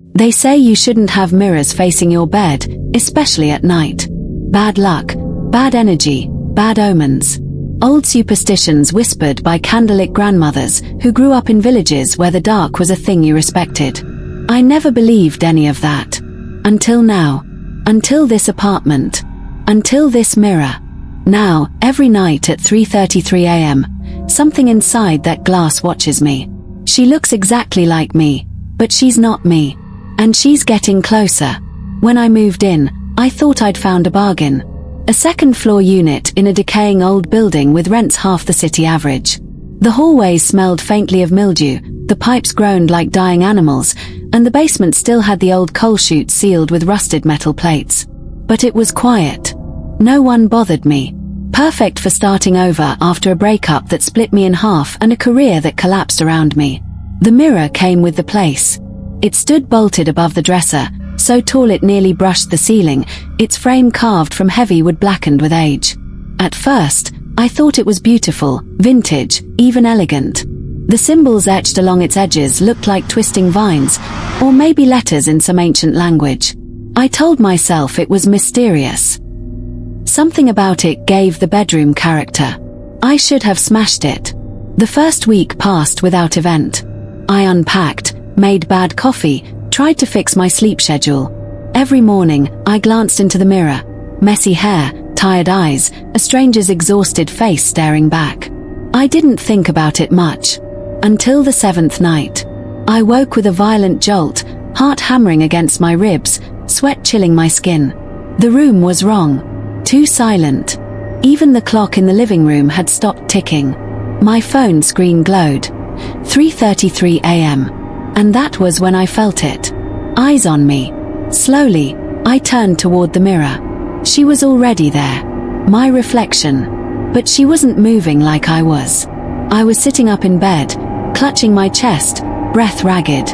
They say you shouldn't have mirrors facing your bed, especially at night. Bad luck, bad energy, bad omens. Old superstitions whispered by candlelit grandmothers who grew up in villages where the dark was a thing you respected. I never believed any of that. Until now. Until this apartment. Until this mirror. Now, every night at 3:33 a.m., something inside that glass watches me. She looks exactly like me, but she's not me. And she's getting closer. When I moved in, I thought I'd found a bargain. A second-floor unit in a decaying old building with rents half the city average. The hallways smelled faintly of mildew, the pipes groaned like dying animals, and the basement still had the old coal chute sealed with rusted metal plates. But it was quiet. No one bothered me. Perfect for starting over after a breakup that split me in half and a career that collapsed around me. The mirror came with the place. It stood bolted above the dresser, so tall it nearly brushed the ceiling, its frame carved from heavy wood blackened with age. At first, I thought it was beautiful, vintage, even elegant. The symbols etched along its edges looked like twisting vines, or maybe letters in some ancient language. I told myself it was mysterious. Something about it gave the bedroom character. I should have smashed it. The first week passed without event. I unpacked, made bad coffee, tried to fix my sleep schedule. Every morning, I glanced into the mirror. Messy hair, tired eyes, a stranger's exhausted face staring back. I didn't think about it much. Until the 7th night. I woke with a violent jolt, heart hammering against my ribs, sweat chilling my skin. The room was wrong. Too silent. Even the clock in the living room had stopped ticking. My phone screen glowed. 3:33 a.m. And that was when I felt it. Eyes on me. Slowly, I turned toward the mirror. She was already there. My reflection. But she wasn't moving like I was. I was sitting up in bed, clutching my chest, breath ragged.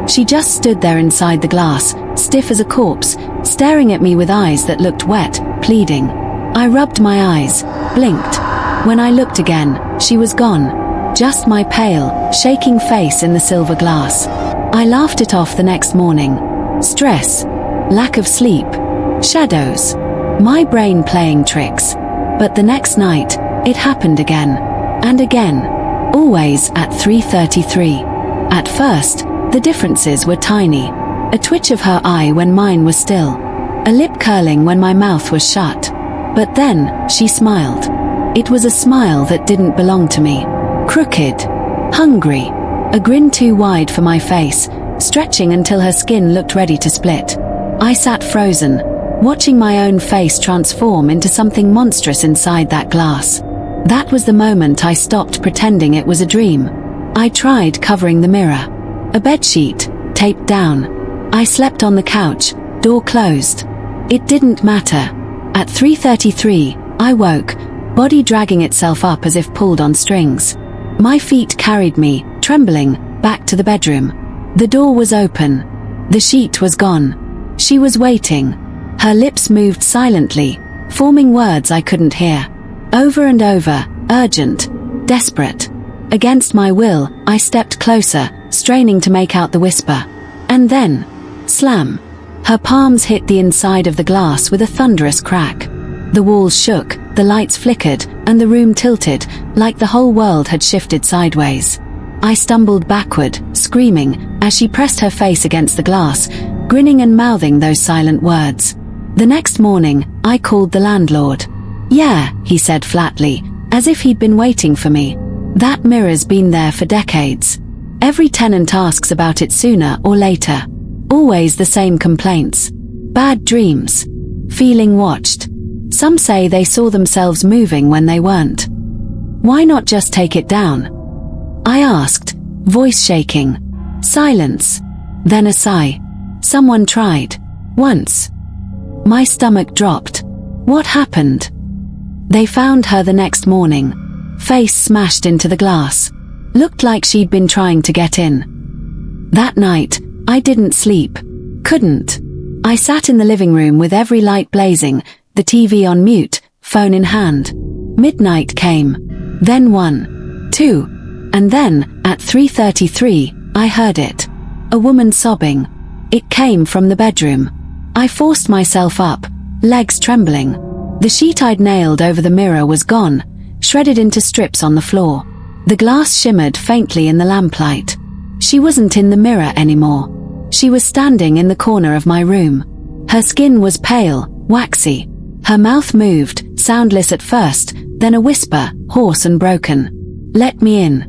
She just stood there inside the glass, stiff as a corpse, staring at me with eyes that looked wet, pleading. I rubbed my eyes, blinked. When I looked again, she was gone. Just my pale, shaking face in the silver glass. I laughed it off the next morning. Stress, lack of sleep, shadows, my brain playing tricks. But the next night, it happened again. And again. Always at 3:33. At first, the differences were tiny. A twitch of her eye when mine was still. A lip curling when my mouth was shut. But then, she smiled. It was a smile that didn't belong to me. Crooked. Hungry. A grin too wide for my face, stretching until her skin looked ready to split. I sat frozen, watching my own face transform into something monstrous inside that glass. That was the moment I stopped pretending it was a dream. I tried covering the mirror. A bedsheet, taped down. I slept on the couch, door closed. It didn't matter. At 3:33, I woke, body dragging itself up as if pulled on strings. My feet carried me, trembling, back to the bedroom. The door was open. The sheet was gone. She was waiting. Her lips moved silently, forming words I couldn't hear. Over and over, urgent, desperate. Against my will, I stepped closer, straining to make out the whisper. And then, slam. Her palms hit the inside of the glass with a thunderous crack. The walls shook, the lights flickered, and the room tilted, like the whole world had shifted sideways. I stumbled backward, screaming, as she pressed her face against the glass, grinning and mouthing those silent words. The next morning, I called the landlord. Yeah, he said flatly, as if he'd been waiting for me. That mirror's been there for decades. Every tenant asks about it sooner or later. Always the same complaints. Bad dreams. Feeling watched. Some say they saw themselves moving when they weren't. Why not just take it down? I asked, voice shaking. Silence. Then a sigh. Someone tried. Once. My stomach dropped. What happened? They found her the next morning. Face smashed into the glass. Looked like she'd been trying to get in. That night, I didn't sleep. Couldn't. I sat in the living room with every light blazing, the TV on mute, phone in hand. Midnight came. Then 1, 2, and then, at 3:33, I heard it. A woman sobbing. It came from the bedroom. I forced myself up, legs trembling. The sheet I'd nailed over the mirror was gone, shredded into strips on the floor. The glass shimmered faintly in the lamplight. She wasn't in the mirror anymore. She was standing in the corner of my room. Her skin was pale, waxy. Her mouth moved, soundless at first, then a whisper, hoarse and broken. "Let me in."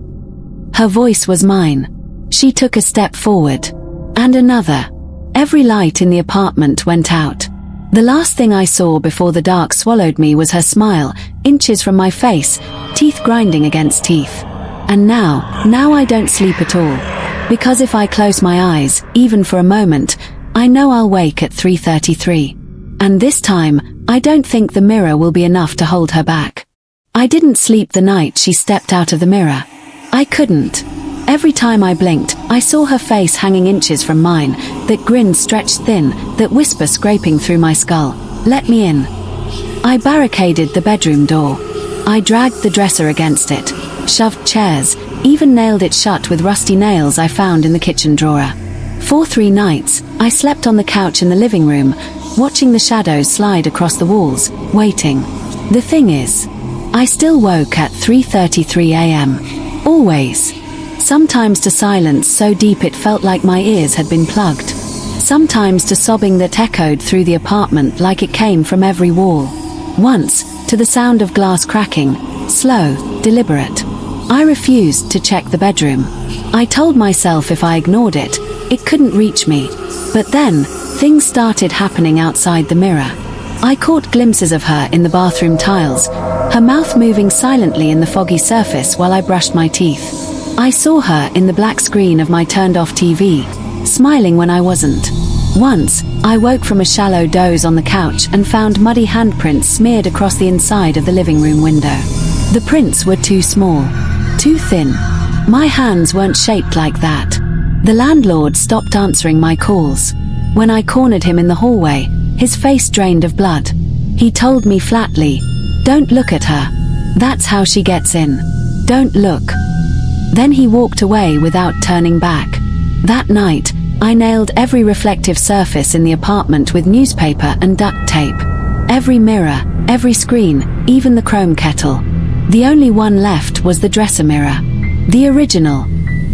Her voice was mine. She took a step forward. And another. Every light in the apartment went out. The last thing I saw before the dark swallowed me was her smile, inches from my face, teeth grinding against teeth. And now I don't sleep at all. Because if I close my eyes, even for a moment, I know I'll wake at 3:33. And this time, I don't think the mirror will be enough to hold her back. I didn't sleep the night she stepped out of the mirror. I couldn't. Every time I blinked, I saw her face hanging inches from mine, that grin stretched thin, that whisper scraping through my skull. "Let me in." I barricaded the bedroom door. I dragged the dresser against it, shoved chairs, even nailed it shut with rusty nails I found in the kitchen drawer. For 3 nights, I slept on the couch in the living room, watching the shadows slide across the walls, waiting. The thing is, I still woke at 3:33 a.m. Always. Sometimes to silence so deep it felt like my ears had been plugged. Sometimes to sobbing that echoed through the apartment like it came from every wall. Once, to the sound of glass cracking, slow, deliberate. I refused to check the bedroom. I told myself if I ignored it, it couldn't reach me. But then, things started happening outside the mirror. I caught glimpses of her in the bathroom tiles, her mouth moving silently in the foggy surface while I brushed my teeth. I saw her in the black screen of my turned-off TV, smiling when I wasn't. Once, I woke from a shallow doze on the couch and found muddy handprints smeared across the inside of the living room window. The prints were too small, too thin. My hands weren't shaped like that. The landlord stopped answering my calls. When I cornered him in the hallway, his face drained of blood. He told me flatly, "Don't look at her. That's how she gets in. Don't look." Then he walked away without turning back. That night, I nailed every reflective surface in the apartment with newspaper and duct tape. Every mirror, every screen, even the chrome kettle. The only one left was the dresser mirror. The original.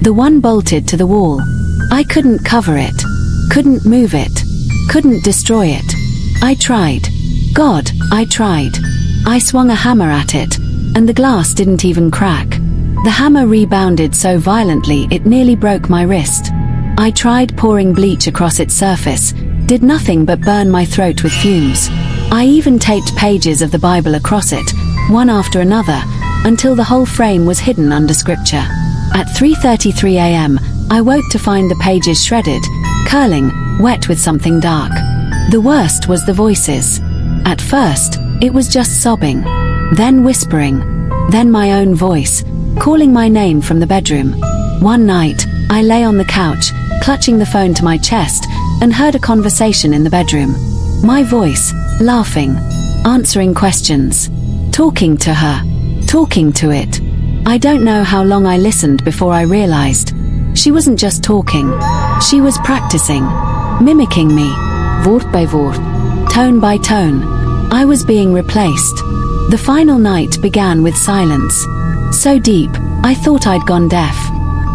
The one bolted to the wall. I couldn't cover it. Couldn't move it. Couldn't destroy it. I tried. God, I tried. I swung a hammer at it, and the glass didn't even crack. The hammer rebounded so violently it nearly broke my wrist. I tried pouring bleach across its surface, did nothing but burn my throat with fumes. I even taped pages of the Bible across it, one after another, until the whole frame was hidden under scripture. At 3:33 a.m., I woke to find the pages shredded, curling, wet with something dark. The worst was the voices. At first, it was just sobbing, then whispering, then my own voice, calling my name from the bedroom. One night, I lay on the couch, clutching the phone to my chest, and heard a conversation in the bedroom. My voice, laughing, answering questions, talking to her, talking to it. I don't know how long I listened before I realized. She wasn't just talking. She was practicing, mimicking me, word by word, tone by tone. I was being replaced. The final night began with silence. So deep, I thought I'd gone deaf.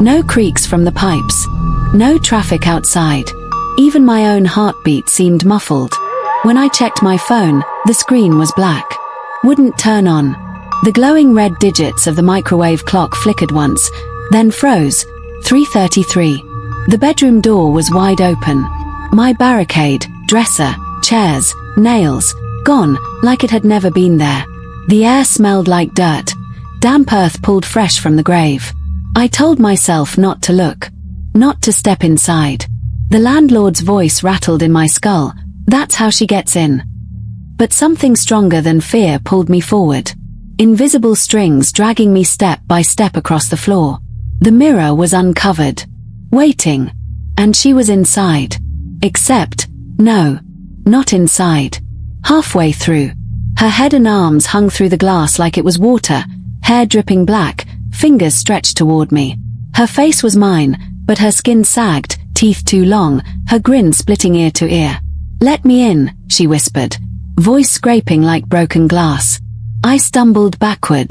No creaks from the pipes. No traffic outside. Even my own heartbeat seemed muffled. When I checked my phone, the screen was black. Wouldn't turn on. The glowing red digits of the microwave clock flickered once, then froze. 3:33. The bedroom door was wide open. My barricade, dresser, chairs, nails, gone, like it had never been there. The air smelled like dirt. Damp earth pulled fresh from the grave. I told myself not to look. Not to step inside. The landlord's voice rattled in my skull. That's how she gets in. But something stronger than fear pulled me forward. Invisible strings dragging me step by step across the floor. The mirror was uncovered. Waiting. And she was inside. Except, no. Not inside. Halfway through. Her head and arms hung through the glass like it was water, hair dripping black, fingers stretched toward me. Her face was mine, but her skin sagged, teeth too long, her grin splitting ear to ear. "Let me in," she whispered, voice scraping like broken glass. I stumbled backward.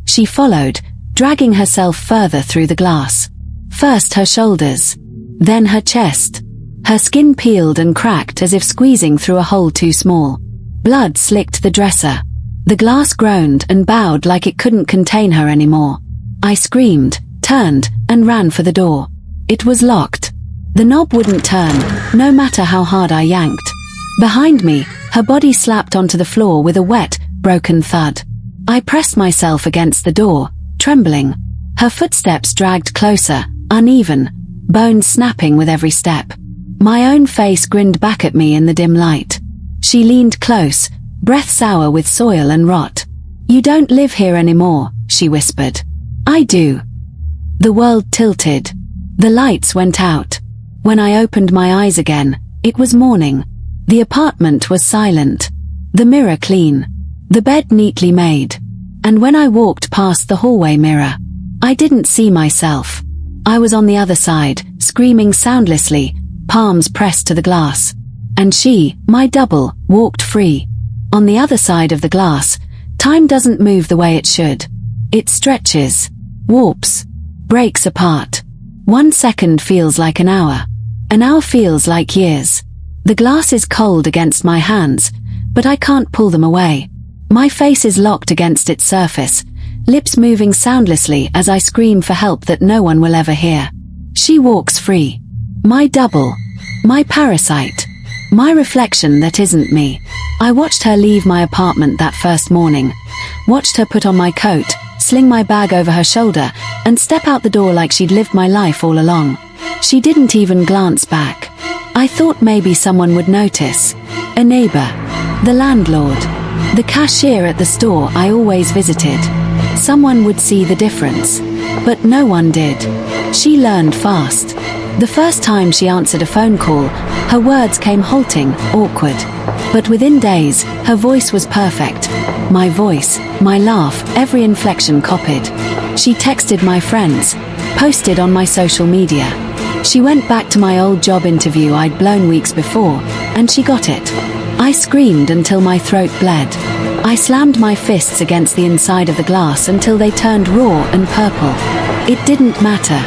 She followed, dragging herself further through the glass. First her shoulders, then her chest. Her skin peeled and cracked as if squeezing through a hole too small. Blood slicked the dresser. The glass groaned and bowed like it couldn't contain her anymore. I screamed, turned, and ran for the door. It was locked. The knob wouldn't turn, no matter how hard I yanked. Behind me, her body slapped onto the floor with a wet, broken thud. I pressed myself against the door, trembling. Her footsteps dragged closer, uneven, bones snapping with every step. My own face grinned back at me in the dim light. She leaned close, breath sour with soil and rot. "You don't live here anymore," she whispered. "I do." The world tilted. The lights went out. When I opened my eyes again, it was morning. The apartment was silent. The mirror clean. The bed neatly made. And when I walked past the hallway mirror, I didn't see myself. I was on the other side, screaming soundlessly, palms pressed to the glass. And she, my double, walked free. On the other side of the glass, time doesn't move the way it should. It stretches, warps, breaks apart. 1 second feels like an hour. An hour feels like years. The glass is cold against my hands, but I can't pull them away. My face is locked against its surface, lips moving soundlessly as I scream for help that no one will ever hear. She walks free. My double. My parasite. My reflection that isn't me. I watched her leave my apartment that first morning. Watched her put on my coat, sling my bag over her shoulder, and step out the door like she'd lived my life all along. She didn't even glance back. I thought maybe someone would notice. A neighbor. The landlord. The cashier at the store I always visited. Someone would see the difference. But no one did. She learned fast. The first time she answered a phone call, her words came halting, awkward. But within days, her voice was perfect. My voice, my laugh, every inflection copied. She texted my friends, posted on my social media. She went back to my old job interview I'd blown weeks before, and she got it. I screamed until my throat bled. I slammed my fists against the inside of the glass until they turned raw and purple. It didn't matter.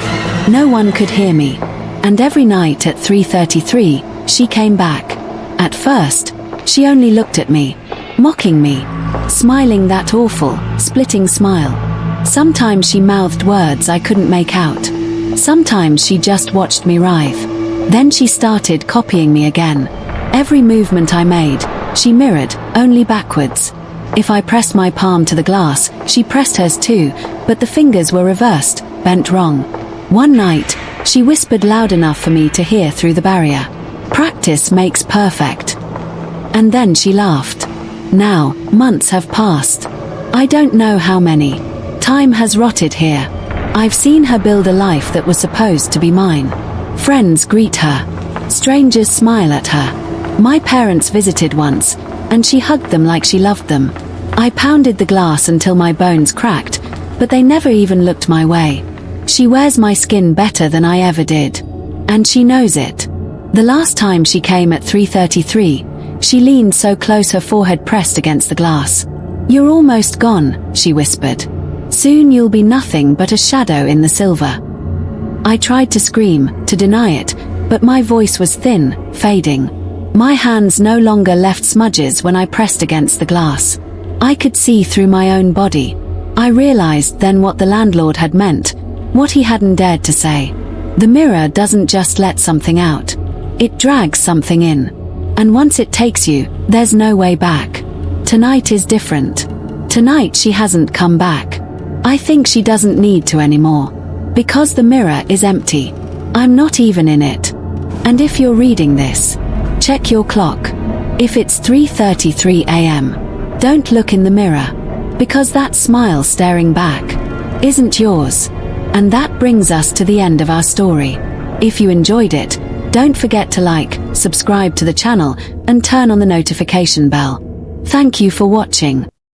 No one could hear me. And every night at 3:33, she came back. At first, she only looked at me, mocking me, smiling that awful, splitting smile. Sometimes she mouthed words I couldn't make out. Sometimes she just watched me writhe. Then she started copying me again. Every movement I made, she mirrored, only backwards. If I pressed my palm to the glass, she pressed hers too, but the fingers were reversed, bent wrong. One night, she whispered loud enough for me to hear through the barrier. "Practice makes perfect." And then she laughed. Now, months have passed. I don't know how many. Time has rotted here. I've seen her build a life that was supposed to be mine. Friends greet her. Strangers smile at her. My parents visited once, and she hugged them like she loved them. I pounded the glass until my bones cracked, but they never even looked my way. She wears my skin better than I ever did. And she knows it. The last time she came at 3:33, she leaned so close her forehead pressed against the glass. "You're almost gone," she whispered. "Soon you'll be nothing but a shadow in the silver." I tried to scream, to deny it, but my voice was thin, fading. My hands no longer left smudges when I pressed against the glass. I could see through my own body. I realized then what the landlord had meant, what he hadn't dared to say. The mirror doesn't just let something out. It drags something in. And once it takes you, there's no way back. Tonight is different. Tonight she hasn't come back. I think she doesn't need to anymore. Because the mirror is empty. I'm not even in it. And if you're reading this, check your clock. If it's 3:33 a.m., don't look in the mirror. Because that smile staring back isn't yours. And that brings us to the end of our story. If you enjoyed it, don't forget to like, subscribe to the channel, and turn on the notification bell. Thank you for watching.